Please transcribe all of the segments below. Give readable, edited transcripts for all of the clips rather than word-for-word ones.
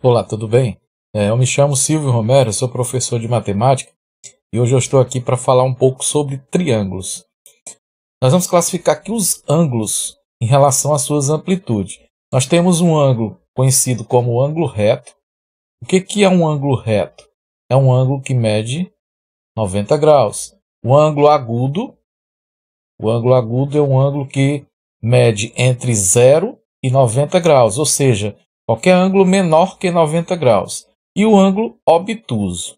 Olá, tudo bem? Eu me chamo Silvio Romero, sou professor de matemática e hoje eu estou aqui para falar um pouco sobre triângulos. Nós vamos classificar aqui os ângulos em relação às suas amplitudes. Nós temos um ângulo conhecido como ângulo reto. O que é um ângulo reto? É um ângulo que mede 90 graus. O ângulo agudo é um ângulo que mede entre 0 e 90 graus, ou seja, qualquer ângulo menor que 90 graus. E o ângulo obtuso.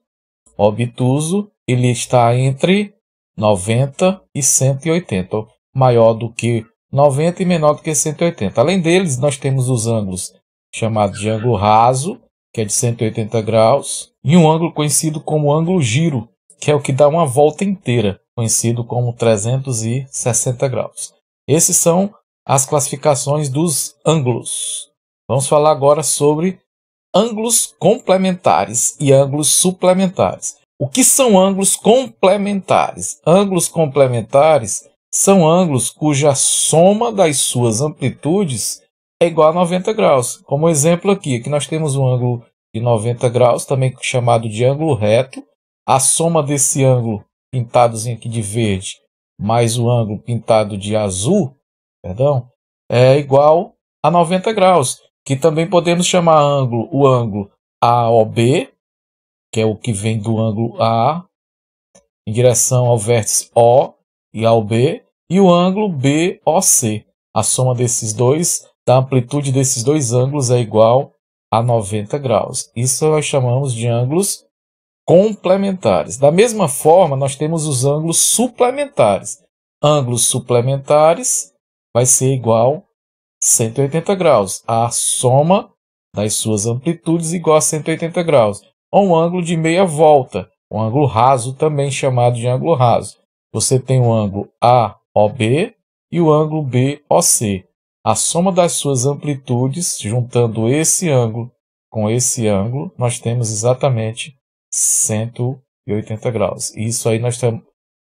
O obtuso ele está entre 90 e 180, maior do que 90 e menor do que 180. Além deles, nós temos os ângulos chamados de ângulo raso, que é de 180 graus, e um ângulo conhecido como ângulo giro, que é o que dá uma volta inteira, conhecido como 360 graus. Esses são as classificações dos ângulos. Vamos falar agora sobre ângulos complementares e ângulos suplementares. O que são ângulos complementares? Ângulos complementares são ângulos cuja soma das suas amplitudes é igual a 90 graus. Como exemplo aqui nós temos um ângulo de 90 graus, também chamado de ângulo reto. A soma desse ângulo pintadozinho aqui de verde mais o ângulo pintado de azul, é igual a 90 graus, que também podemos chamar o ângulo AOB, que é o que vem do ângulo A em direção ao vértice O e ao B, e o ângulo BOC. A soma desses dois, da amplitude desses dois ângulos é igual a 90 graus. Isso nós chamamos de ângulos complementares. Da mesma forma, nós temos os ângulos suplementares. Ângulos suplementares vai ser igual a 180 graus. A soma das suas amplitudes igual a 180 graus. Ou um ângulo de meia volta, um ângulo raso, também chamado de ângulo raso. Você tem o ângulo AOB e o ângulo BOC. A soma das suas amplitudes, juntando esse ângulo com esse ângulo, nós temos exatamente 180 graus. Isso aí nós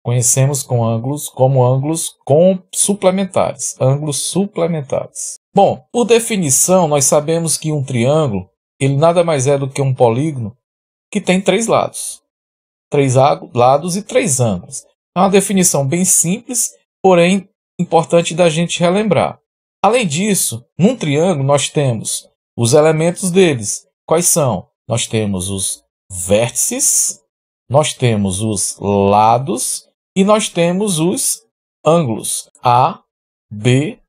conhecemos como ângulos suplementares. Ângulos suplementares. Bom, por definição, nós sabemos que um triângulo ele nada mais é do que um polígono que tem três lados. Três lados e três ângulos. É uma definição bem simples, porém importante da gente relembrar. Além disso, num triângulo nós temos os elementos deles. Quais são? Nós temos os vértices, nós temos os lados e nós temos os ângulos. A, B,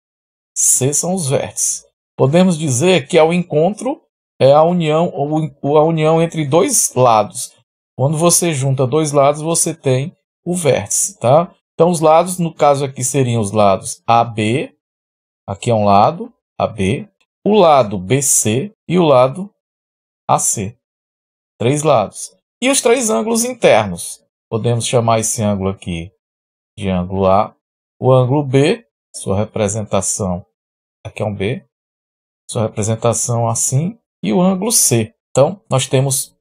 C são os vértices. Podemos dizer que ao encontro é a união entre dois lados. Quando você junta dois lados, você tem o vértice, tá? Então os lados, no caso aqui, seriam os lados AB, aqui é um lado, AB, o lado BC e o lado AC. Três lados. E os três ângulos internos. Podemos chamar esse ângulo aqui de ângulo A. O ângulo B, sua representação, aqui é um B, sua representação assim, e o ângulo C. Então, nós temos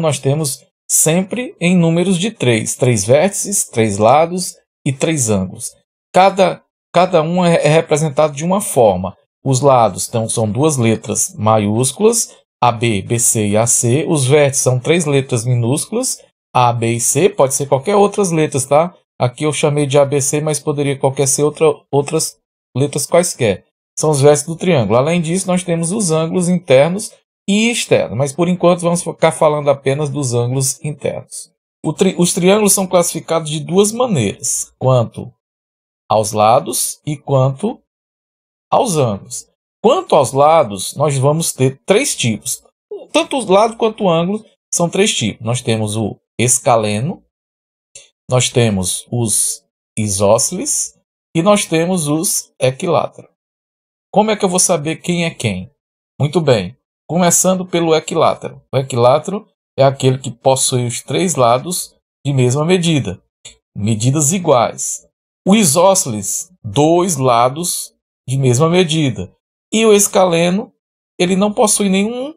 nós temos sempre em números de três. Três vértices, três lados e três ângulos. Cada um é representado de uma forma. Os lados são duas letras maiúsculas, AB, BC e AC. Os vértices são três letras minúsculas, A, B e C. Pode ser qualquer outras letras, tá? Aqui eu chamei de ABC, mas poderia qualquer ser outras letras quaisquer. São os vértices do triângulo. Além disso, nós temos os ângulos internos e externos. Mas por enquanto vamos ficar falando apenas dos ângulos internos. Os triângulos são classificados de duas maneiras. Quanto aos lados e quanto aos ângulos. Quanto aos lados, nós vamos ter três tipos. Tanto o lado quanto o ângulo são três tipos. Nós temos o escaleno, nós temos os isósceles e nós temos os equiláteros. Como é que eu vou saber quem é quem? Muito bem, começando pelo equilátero. O equilátero é aquele que possui os três lados de mesma medida, medidas iguais. O isósceles, dois lados de mesma medida. E o escaleno, ele não possui nenhum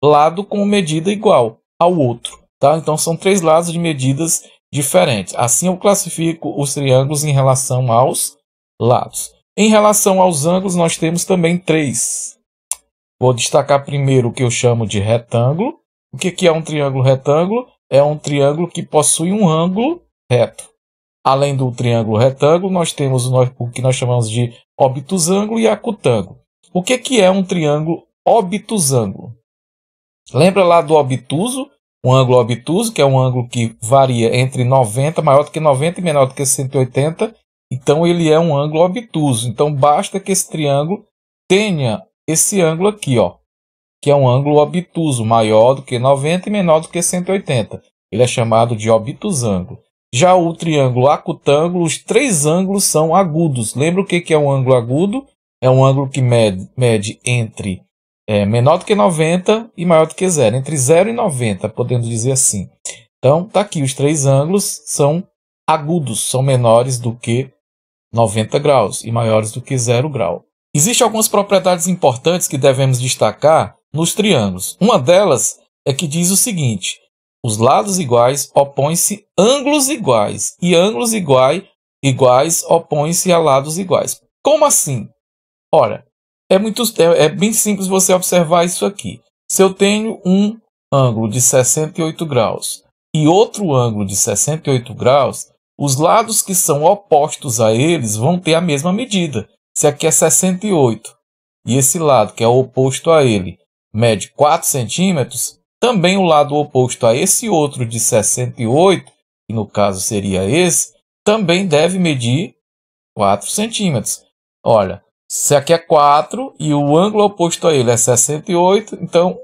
lado com medida igual ao outro. Tá? Então são três lados de medidas diferentes. Assim eu classifico os triângulos em relação aos lados. Em relação aos ângulos, nós temos também três. Vou destacar primeiro o que eu chamo de retângulo. O que é um triângulo retângulo? É um triângulo que possui um ângulo reto. Além do triângulo retângulo, nós temos o que nós chamamos de obtusângulo e acutângulo. O que é um triângulo obtusângulo? Lembra lá do obtuso? Um ângulo obtuso, que é um ângulo que varia entre 90, maior do que 90 e menor do que 180. Então, ele é um ângulo obtuso. Então, basta que esse triângulo tenha esse ângulo aqui, ó, que é um ângulo obtuso, maior do que 90 e menor do que 180. Ele é chamado de obtusângulo. Já o triângulo acutângulo, os três ângulos são agudos. Lembra o que é um ângulo agudo? É um ângulo que mede entre menor do que 90 e maior do que zero. Entre 0 e 90, podemos dizer assim. Então, tá aqui, os três ângulos são agudos, são menores do que 90 graus e maiores do que 0 grau. Existem algumas propriedades importantes que devemos destacar nos triângulos. Uma delas é que diz o seguinte: os lados iguais opõem-se ângulos iguais, e ângulos iguais opõem-se a lados iguais. Como assim? Ora, é bem simples você observar isso aqui. Se eu tenho um ângulo de 68 graus e outro ângulo de 68 graus, os lados que são opostos a eles vão ter a mesma medida. Se aqui é 68 e esse lado que é oposto a ele mede 4 centímetros, também o lado oposto a esse outro de 68, que no caso seria esse, também deve medir 4 centímetros. Olha, se aqui é 4 e o ângulo oposto a ele é 68, então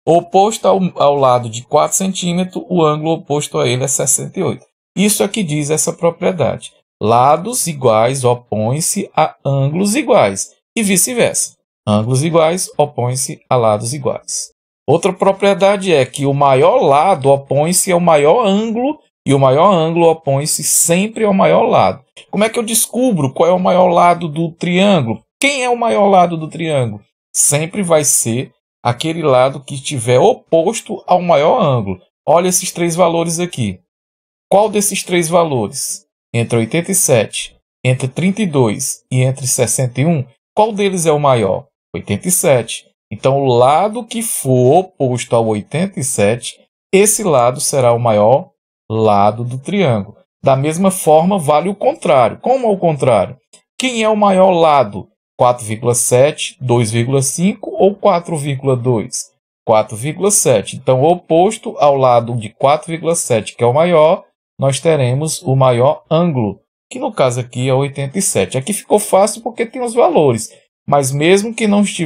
oposto ao lado de 4 centímetros, o ângulo oposto a ele é 68. Isso é que diz essa propriedade. Lados iguais opõem-se a ângulos iguais e vice-versa. Ângulos iguais opõem-se a lados iguais. Outra propriedade é que o maior lado opõe-se ao maior ângulo e o maior ângulo opõe-se sempre ao maior lado. Como é que eu descubro qual é o maior lado do triângulo? Quem é o maior lado do triângulo? Sempre vai ser aquele lado que estiver oposto ao maior ângulo. Olha esses três valores aqui. Qual desses três valores? Entre 87, entre 32 e entre 61, qual deles é o maior? 87. Então, o lado que for oposto ao 87, esse lado será o maior lado do triângulo. Da mesma forma, vale o contrário. Como é o contrário? Quem é o maior lado? 4,7, 2,5 ou 4,2? 4,7. Então, oposto ao lado de 4,7, que é o maior, nós teremos o maior ângulo, que no caso aqui é 87. Aqui ficou fácil porque tem os valores, mas mesmo que nós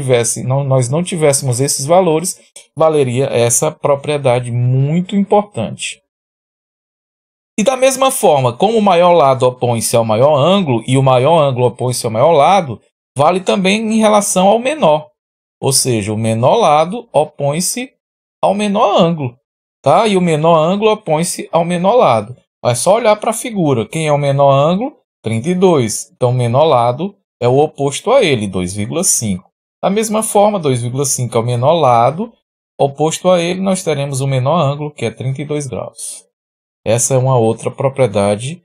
não tivéssemos esses valores, valeria essa propriedade muito importante. E da mesma forma, como o maior lado opõe-se ao maior ângulo e o maior ângulo opõe-se ao maior lado, vale também em relação ao menor. Ou seja, o menor lado opõe-se ao menor ângulo, tá? E o menor ângulo opõe-se ao menor lado. É só olhar para a figura. Quem é o menor ângulo? 32. Então, o menor lado é o oposto a ele, 2,5. Da mesma forma, 2,5 é o menor lado. Oposto a ele, nós teremos o menor ângulo, que é 32 graus. Essa é uma outra propriedade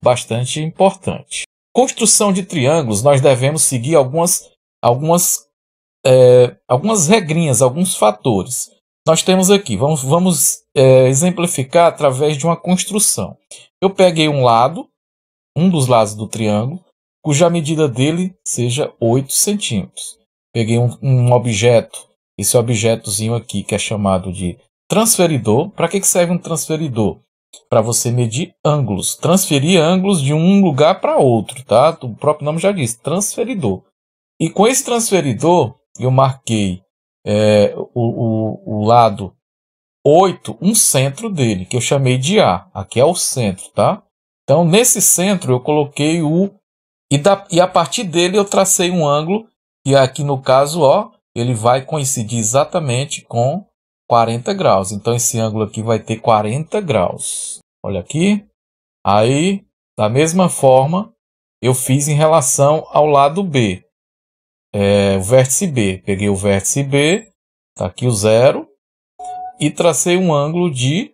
bastante importante. Construção de triângulos, nós devemos seguir algumas regrinhas, alguns fatores. Nós temos aqui, vamos exemplificar através de uma construção. Eu peguei um dos lados do triângulo, cuja medida dele seja 8 centímetros. Peguei um objeto, esse objetozinho aqui que é chamado de transferidor. Para que serve um transferidor? Para você medir ângulos, transferir ângulos de um lugar para outro, tá? O próprio nome já diz, transferidor. E com esse transferidor, eu marquei o lado 8, um centro dele, que eu chamei de A. Aqui é o centro, tá? Então, nesse centro, eu coloquei e a partir dele eu tracei um ângulo, que aqui no caso, ó, ele vai coincidir exatamente com 40 graus. Então, esse ângulo aqui vai ter 40 graus. Olha aqui. Aí, da mesma forma, eu fiz em relação ao lado B. O vértice B. Peguei o vértice B, tá aqui o 0, e tracei um ângulo de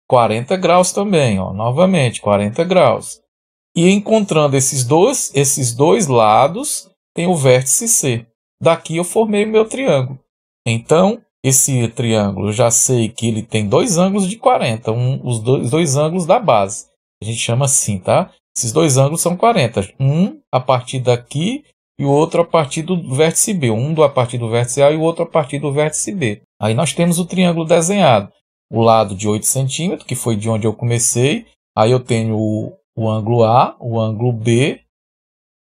40 graus também, ó, novamente, 40 graus. E encontrando esses dois lados, tem o vértice C. Daqui eu formei o meu triângulo. Então, esse triângulo, eu já sei que ele tem dois ângulos de 40, os dois ângulos da base. A gente chama assim, tá? Esses dois ângulos são 40. Um a partir daqui e o outro a partir do vértice B. Um a partir do vértice A e o outro a partir do vértice B. Aí nós temos o triângulo desenhado. O lado de 8 centímetros, que foi de onde eu comecei. Aí eu tenho o ângulo A, o ângulo B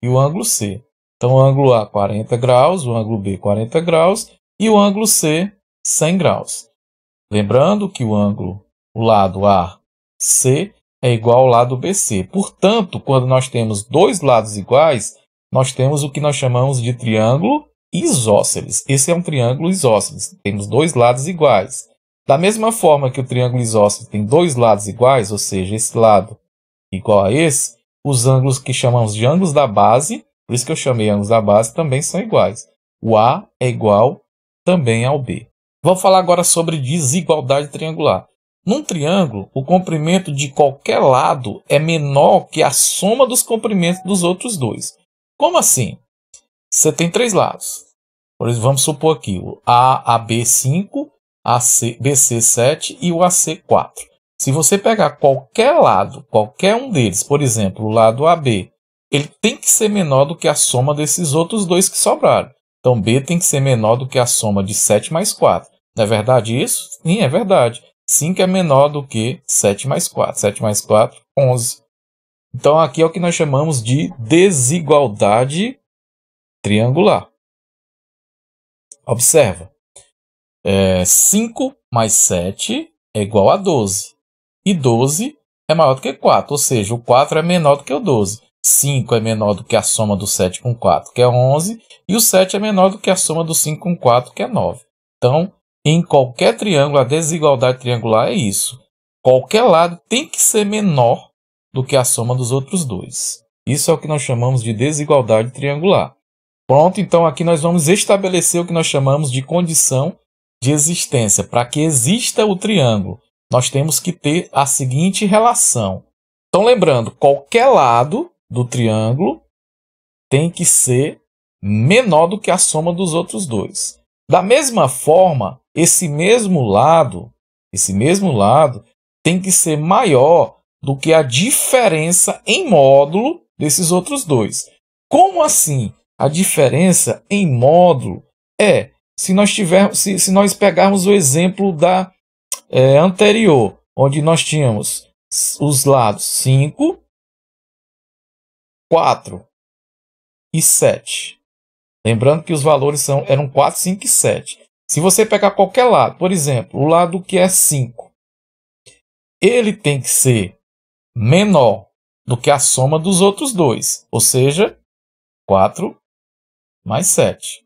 e o ângulo C. Então, o ângulo A 40 graus, o ângulo B 40 graus e o ângulo C 100 graus. Lembrando que o lado AC é igual ao lado BC. Portanto, quando nós temos dois lados iguais, nós temos o que nós chamamos de triângulo isósceles. Esse é um triângulo isósceles. Temos dois lados iguais. Da mesma forma que o triângulo isósceles tem dois lados iguais, ou seja, esse lado igual a esse, os ângulos que chamamos de ângulos da base, por isso que eu chamei ângulos da base, também são iguais. O A é igual também ao B. Vamos falar agora sobre desigualdade triangular. Num triângulo, o comprimento de qualquer lado é menor que a soma dos comprimentos dos outros dois. Como assim? Você tem três lados. Por exemplo, vamos supor aqui o AB 5, BC 7 e o AC 4. Se você pegar qualquer lado, qualquer um deles, por exemplo, o lado AB, ele tem que ser menor do que a soma desses outros dois que sobraram. Então, B tem que ser menor do que a soma de 7 mais 4. Não é verdade isso? Sim, é verdade. 5 é menor do que 7 mais 4. 7 mais 4, 11. Então, aqui é o que nós chamamos de desigualdade triangular. Observa. 5 mais 7 é igual a 12. E 12 é maior do que 4. Ou seja, o 4 é menor do que o 12. 5 é menor do que a soma do 7 com 4, que é 11, e o 7 é menor do que a soma do 5 com 4, que é 9. Então, em qualquer triângulo, a desigualdade triangular é isso. Qualquer lado tem que ser menor do que a soma dos outros dois. Isso é o que nós chamamos de desigualdade triangular. Pronto, então aqui nós vamos estabelecer o que nós chamamos de condição de existência. Para que exista o triângulo, nós temos que ter a seguinte relação. Então, lembrando, qualquer lado do triângulo tem que ser menor do que a soma dos outros dois. Da mesma forma, esse mesmo lado tem que ser maior do que a diferença em módulo desses outros dois. Como assim? A diferença em módulo é, se nós pegarmos o exemplo da anterior, onde nós tínhamos os lados 5, 4 e 7. Lembrando que os valores eram 4, 5 e 7. Se você pegar qualquer lado, por exemplo, o lado que é 5, ele tem que ser menor do que a soma dos outros dois, ou seja, 4 mais 7.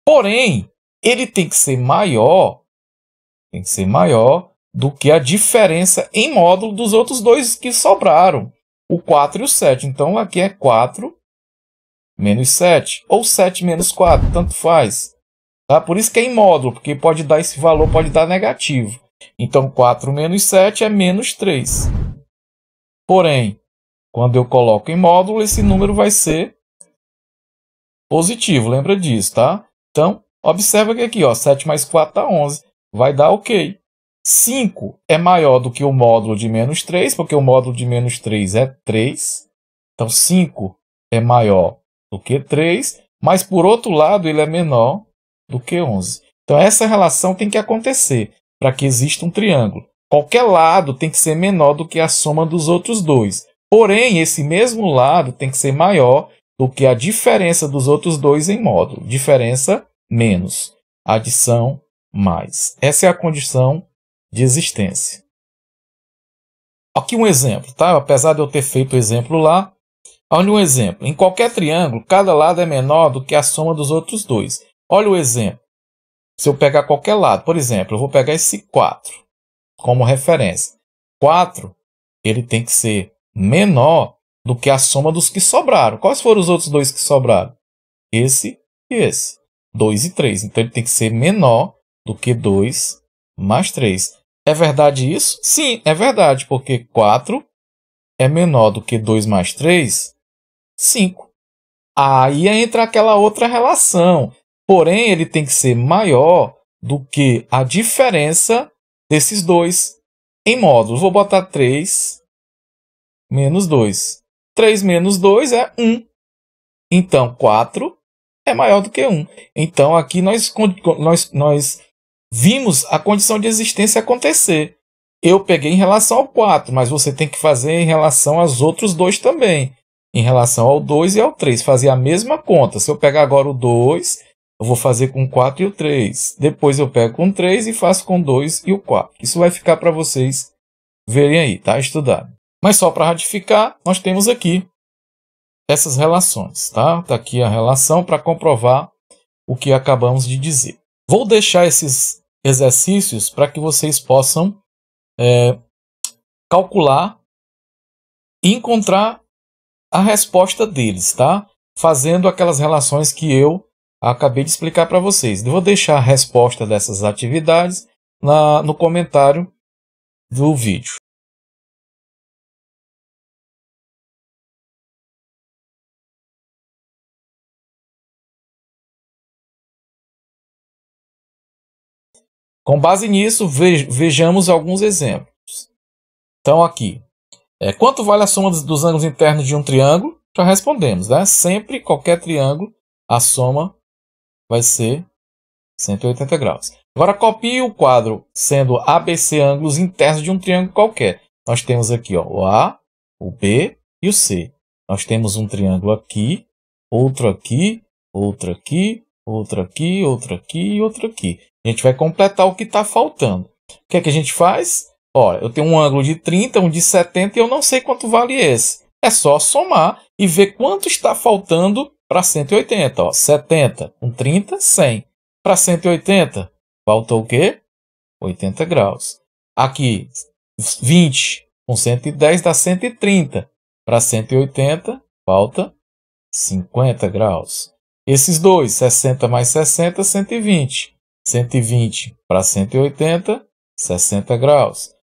Porém, ele tem que ser maior do que a diferença em módulo dos outros dois que sobraram, o 4 e o 7. Então, aqui é 4 menos 7, ou 7 menos 4, tanto faz. Tá? Por isso que é em módulo, porque pode dar esse valor, pode dar negativo. Então, 4 menos 7 é menos 3. Porém, quando eu coloco em módulo, esse número vai ser positivo, lembra disso, tá? Então, observa que aqui, ó, 7 mais 4 dá 11. Vai dar ok. 5 é maior do que o módulo de menos 3, porque o módulo de menos 3 é 3. Então, 5 é maior do que 3, mas, por outro lado, ele é menor do que 11. Então, essa relação tem que acontecer para que exista um triângulo. Qualquer lado tem que ser menor do que a soma dos outros dois. Porém, esse mesmo lado tem que ser maior do que a diferença dos outros dois em módulo. Diferença menos. Adição mais. Essa é a condição de existência. Aqui um exemplo, tá? Apesar de eu ter feito o exemplo lá, olha um exemplo. Em qualquer triângulo, cada lado é menor do que a soma dos outros dois. Olha o exemplo. Se eu pegar qualquer lado, por exemplo, eu vou pegar esse 4 como referência. 4, ele tem que ser menor do que a soma dos que sobraram. Quais foram os outros dois que sobraram? Esse e esse. 2 e 3. Então, ele tem que ser menor do que 2 mais 3. É verdade isso? Sim, é verdade, porque 4 é menor do que 2 mais 3, 5. Aí entra aquela outra relação. Porém, ele tem que ser maior do que a diferença desses dois em módulos. Vou botar 3 menos 2. 3 menos 2 é 1. Então, 4 é maior do que 1. Então, aqui nós vimos a condição de existência acontecer. Eu peguei em relação ao 4, mas você tem que fazer em relação aos outros dois também. Em relação ao 2 e ao 3. Fazer a mesma conta. Se eu pegar agora o 2, eu vou fazer com o 4 e o 3. Depois eu pego com o 3 e faço com o 2 e o 4. Isso vai ficar para vocês verem aí, tá? Estudar. Mas só para ratificar, nós temos aqui essas relações, tá? Tá aqui a relação para comprovar o que acabamos de dizer. Vou deixar esses exercícios para que vocês possam calcular e encontrar a resposta deles, tá? Fazendo aquelas relações que eu acabei de explicar para vocês. Eu vou deixar a resposta dessas atividades no comentário do vídeo. Com base nisso, vejamos alguns exemplos. Então, aqui. Quanto vale a soma dos ângulos internos de um triângulo? Já respondemos, né? Sempre, qualquer triângulo, a soma vai ser 180 graus. Agora, copie o quadro sendo ABC ângulos internos de um triângulo qualquer. Nós temos aqui o A, o B e o C. Nós temos um triângulo aqui, outro aqui, outro aqui, outro aqui, outro aqui e outro aqui. A gente vai completar o que está faltando. O que é que a gente faz? Olha, eu tenho um ângulo de 30, um de 70 e eu não sei quanto vale esse. É só somar e ver quanto está faltando para 180. Ó, 70 com 30, 100. Para 180, falta o quê? 80 graus. Aqui, 20 com 110 dá 130. Para 180, falta 50 graus. Esses dois, 60 mais 60, 120. 120 para 180, 60 graus.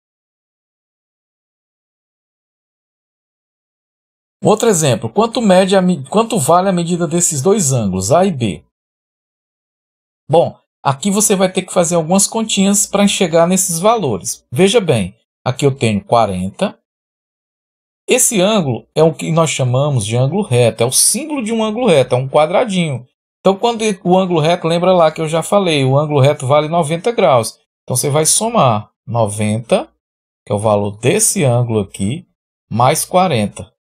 Outro exemplo, quanto vale a medida desses dois ângulos, A e B? Bom, aqui você vai ter que fazer algumas continhas para chegar nesses valores. Veja bem, aqui eu tenho 40. Esse ângulo é o que nós chamamos de ângulo reto, é o símbolo de um ângulo reto, é um quadradinho. Então, quando o ângulo reto, lembra lá que eu já falei, o ângulo reto vale 90 graus. Então, você vai somar 90, que é o valor desse ângulo aqui, mais 40.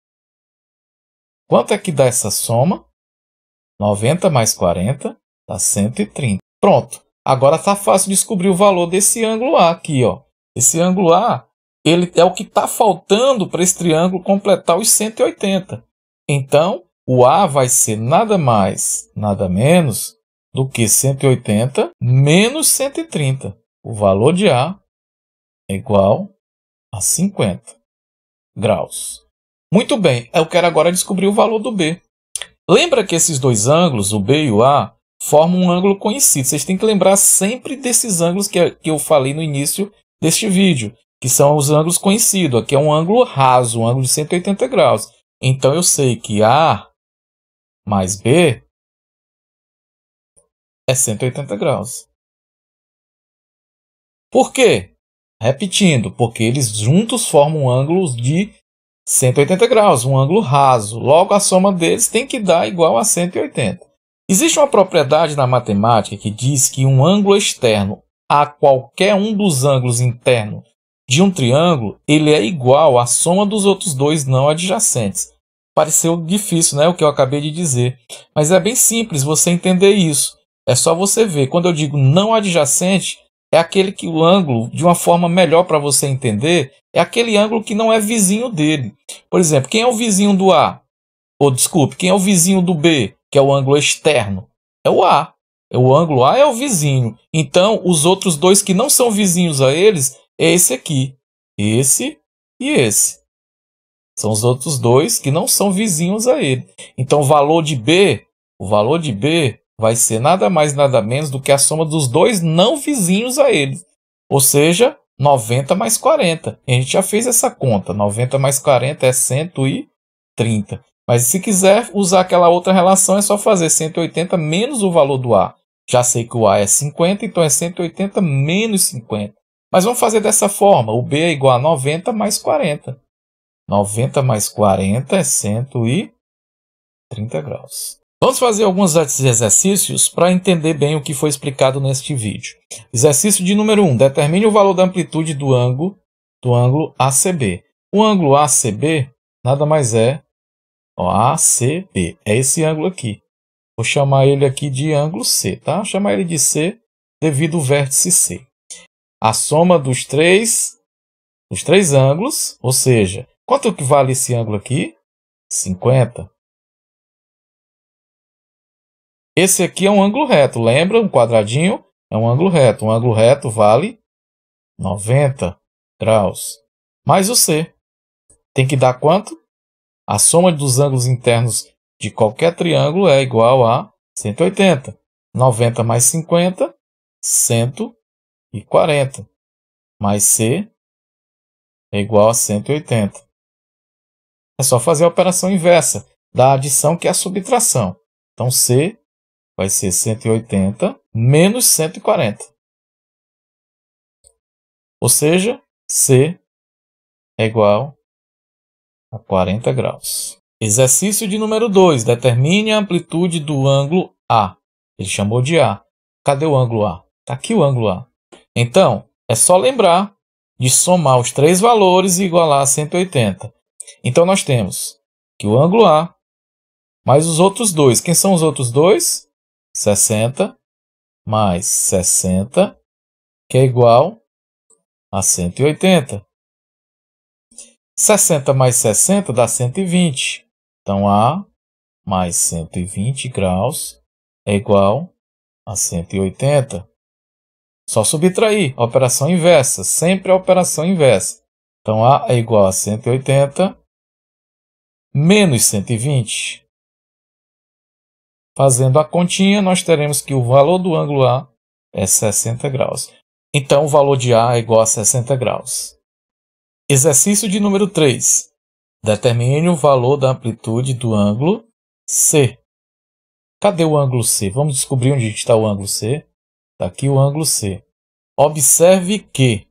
Quanto é que dá essa soma? 90 mais 40 dá 130. Pronto. Agora está fácil descobrir o valor desse ângulo A aqui. Ó. Esse ângulo A ele é o que está faltando para esse triângulo completar os 180. Então, o A vai ser nada mais, nada menos do que 180 menos 130. O valor de A é igual a 50 graus. Muito bem, eu quero agora descobrir o valor do B. Lembra que esses dois ângulos, o B e o A, formam um ângulo conhecido. Vocês têm que lembrar sempre desses ângulos que eu falei no início deste vídeo, que são os ângulos conhecidos. Aqui é um ângulo raso, um ângulo de 180 graus. Então, eu sei que A mais B é 180 graus. Por quê? Repetindo, porque eles juntos formam ângulos de 180 graus, um ângulo raso. Logo, a soma deles tem que dar igual a 180. Existe uma propriedade na matemática que diz que um ângulo externo a qualquer um dos ângulos internos de um triângulo, ele é igual à soma dos outros dois não adjacentes. Pareceu difícil, né, o que eu acabei de dizer, mas é bem simples você entender isso. É só você ver, quando eu digo não adjacente, é aquele que o ângulo, de uma forma melhor para você entender, é aquele ângulo que não é vizinho dele. Por exemplo, quem é o vizinho do A? Ou desculpe, quem é o vizinho do B, que é o ângulo externo? É o A. O ângulo A é o vizinho. Então, os outros dois que não são vizinhos a eles, é esse aqui. Esse e esse. São os outros dois que não são vizinhos a ele. Então, o valor de B vai ser nada mais nada menos do que a soma dos dois não vizinhos a ele. Ou seja, 90 mais 40. A gente já fez essa conta. 90 mais 40 é 130. Mas se quiser usar aquela outra relação, é só fazer 180 menos o valor do A. Já sei que o A é 50, então é 180 menos 50. Mas vamos fazer dessa forma. O B é igual a 90 mais 40. 90 mais 40 é 130 graus. Vamos fazer alguns exercícios para entender bem o que foi explicado neste vídeo. Exercício de número 1. Determine o valor da amplitude do ângulo ACB. O ângulo ACB nada mais é ACB. É esse ângulo aqui. Vou chamar ele aqui de ângulo C, tá? Vou chamar ele de C devido ao vértice C. A soma dos três ângulos, ou seja, quanto que vale esse ângulo aqui? 50. Esse aqui é um ângulo reto, lembra? Um quadradinho é um ângulo reto. Um ângulo reto vale 90 graus. Mais o C. Tem que dar quanto? A soma dos ângulos internos de qualquer triângulo é igual a 180. 90 mais 50, 140. Mais C é igual a 180. É só fazer a operação inversa da adição, que é a subtração. Então, C vai ser 180 menos 140. Ou seja, C é igual a 40 graus. Exercício de número 2. Determine a amplitude do ângulo A. Ele chamou de A. Cadê o ângulo A? Está aqui o ângulo A. Então, é só lembrar de somar os três valores e igualar a 180. Então, nós temos que o ângulo A mais os outros dois. Quem são os outros dois? 60 mais 60, que é igual a 180. 60 mais 60 dá 120. Então, A mais 120 graus é igual a 180. Só subtrair. Operação inversa. Sempre a operação inversa. Então, A é igual a 180 menos 120. Fazendo a continha, nós teremos que o valor do ângulo A é 60 graus. Então, o valor de A é igual a 60 graus. Exercício de número 3. Determine o valor da amplitude do ângulo C. Cadê o ângulo C? Vamos descobrir onde está o ângulo C. Está aqui o ângulo C. Observe que,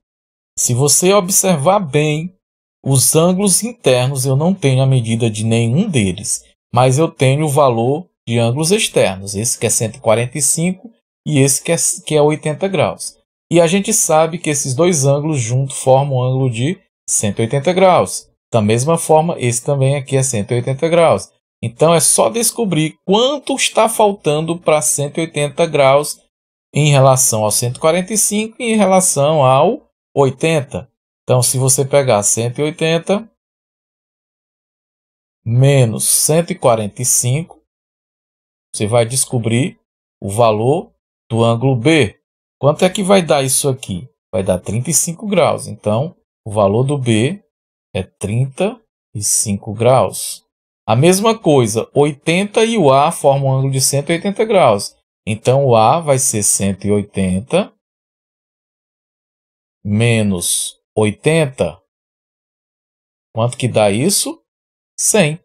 se você observar bem, os ângulos internos eu não tenho a medida de nenhum deles, mas eu tenho o valor de ângulos externos. Esse que é 145 e esse que é 80 graus. E a gente sabe que esses dois ângulos juntos formam um ângulo de 180 graus. Da mesma forma, esse também aqui é 180 graus. Então, é só descobrir quanto está faltando para 180 graus em relação ao 145 e em relação ao 80. Então, se você pegar 180 menos 145, você vai descobrir o valor do ângulo B. Quanto é que vai dar isso aqui? Vai dar 35 graus. Então, o valor do B é 35 graus. A mesma coisa, 80 e o A formam um ângulo de 180 graus. Então, o A vai ser 180 menos 80. Quanto que dá isso? 100.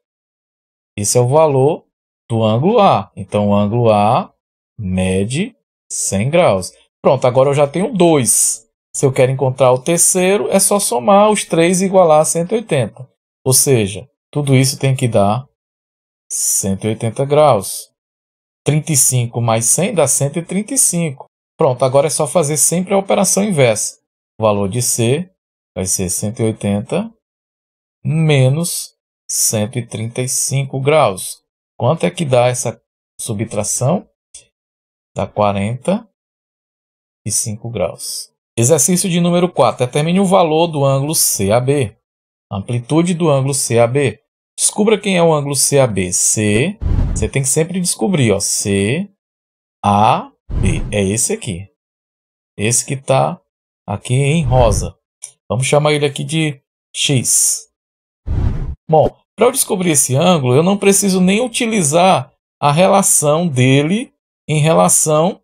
Esse é o valor do ângulo A. Então, o ângulo A mede 100 graus. Pronto, agora eu já tenho 2. Se eu quero encontrar o terceiro, é só somar os 3 e igualar a 180. Ou seja, tudo isso tem que dar 180 graus. 35 mais 100 dá 135. Pronto, agora é só fazer sempre a operação inversa. O valor de C vai ser 180 menos 135 graus. Quanto é que dá essa subtração? Dá 45 graus. Exercício de número 4. Determine o valor do ângulo CAB. Amplitude do ângulo CAB. Descubra quem é o ângulo CAB. C. Você tem que sempre descobrir. CAB. É esse aqui. Esse que está aqui em rosa. Vamos chamar ele aqui de X. Bom, para eu descobrir esse ângulo, eu não preciso nem utilizar a relação dele em relação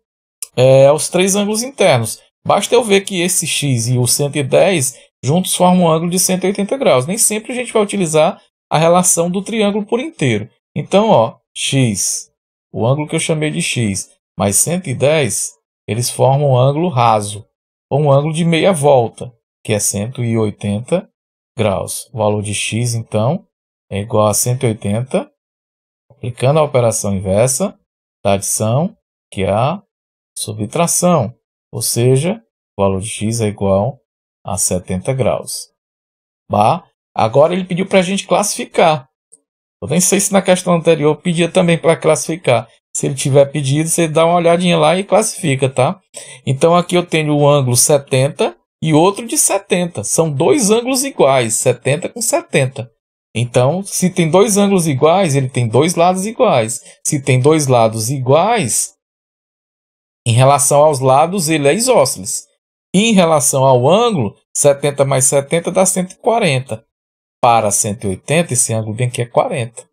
aos três ângulos internos. Basta eu ver que esse X e o 110 juntos formam um ângulo de 180 graus. Nem sempre a gente vai utilizar a relação do triângulo por inteiro. Então, X, o ângulo que eu chamei de X, mais 110, eles formam um ângulo raso, ou um ângulo de meia volta, que é 180 graus. O valor de x, então, é igual a 180, aplicando a operação inversa da adição, que é a subtração, ou seja, o valor de x é igual a 70 graus. Agora ele pediu para a gente classificar. Eu nem sei se na questão anterior pedia também para classificar. Se ele tiver pedido, você dá uma olhadinha lá e classifica, tá? Então aqui eu tenho o ângulo 70 e outro de 70. São dois ângulos iguais, 70 com 70. Então, se tem dois ângulos iguais, ele tem dois lados iguais. Se tem dois lados iguais, em relação aos lados, ele é isósceles. E em relação ao ângulo, 70 mais 70 dá 140. Para 180, esse ângulo bem aqui é 40.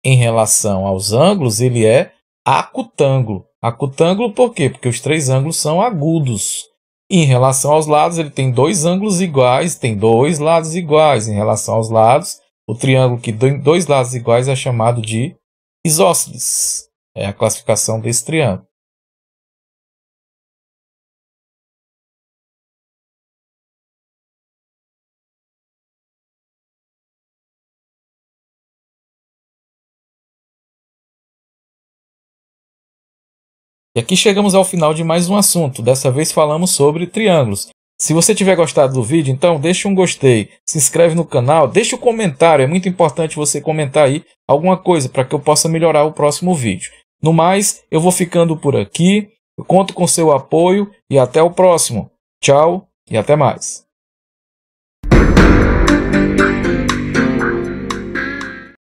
Em relação aos ângulos, ele é acutângulo. Acutângulo por quê? Porque os três ângulos são agudos. E em relação aos lados, ele tem dois ângulos iguais, tem dois lados iguais. Em relação aos lados, o triângulo que tem dois lados iguais é chamado de isósceles. É a classificação desse triângulo. E aqui chegamos ao final de mais um assunto. Dessa vez falamos sobre triângulos. Se você tiver gostado do vídeo, então deixa um gostei, se inscreve no canal, deixa um comentário. É muito importante você comentar aí alguma coisa para que eu possa melhorar o próximo vídeo. No mais, eu vou ficando por aqui. Eu conto com seu apoio e até o próximo. Tchau e até mais.